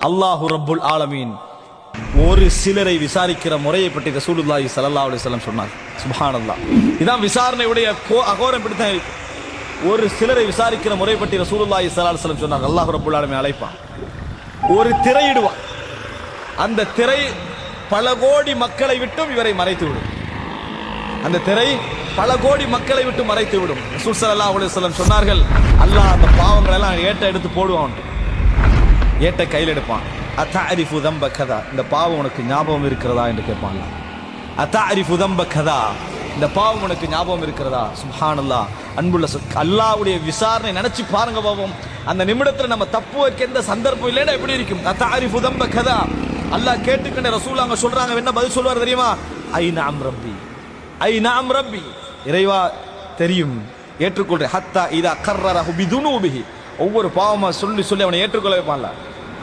அல்லாஹு ரப்புல் ஆலமீன் ஒரு சிலரை விசாரிக்கிற முறையை பற்றி ரசூலுல்லாஹி ஸல்லல்லாஹு அலைஹி வஸல்லம் சொன்னார். சுப்ஹானல்லாஹ். இதான் விசாரணையுடைய அகோரம் பிடித்த ஒரு சிலரை விசாரிக்கிற முறை பற்றி ரசூலுல்லாஹி ஸல்லல்லாஹு அலைஹி வஸல்லம் சொன்னார். அல்லாஹ் ரப்புல் ஆலமீன் அழைப்பான், ஒரு திரையிடுவான். அந்த திரை பல கோடி மக்களை விட்டும் இவரை மறைத்து விடும். அந்த திரை பல கோடி மக்களை விட்டு மறைத்து விடும். ரசூல் ஸல்லல்லாஹு அலைஹி வஸல்லம் சொன்னார்கள், அல்லாஹ் அந்த பாவங்களை எல்லாம் ஏட்ட எடுத்து போடுவான். ஏட்ட கையில் எடுப்பான். அத்தஅரிஃபு தம்ப கதா, இந்த பாவம் உனக்கு ஞாபகம் இருக்கிறதா என்று கேட்பான். அத்தஅரிஃபு தம்ப கதா, இந்த பாவம் உனக்கு ஞாபகம் இருக்கிறதா? சுப்ஹானல்லாஹ். அன்புள்ள அல்லாஹ்வுடைய விசாரணை நினைச்சு பாருங்க பாவம். அந்த நிமிடத்துல நம்ம தப்பு வைக்க எந்த சந்தர்ப்பம் இல்லைன்னா எப்படி இருக்கும்? அத்தஅரிஃபு தம்ப கதா, அல்லாஹ் கேட்டுக்கிட்ட ரசூல் அங்க சொல்றாங்க, என்ன பதில் சொல்வார் தெரியுமா? ஐ நஅம் ரப்பி, ஐ நஅம் ரப்பி, இறைவா தெரியும், ஏற்றுக்கொள்றேன். ஹத்தா இதா கர்ரரஹு பிதுனூபிஹி, ஒவ்வொரு பாவமா சொல்லி சொல்லி அவனை ஏற்றுக்கொள்ள வைப்பான்ல.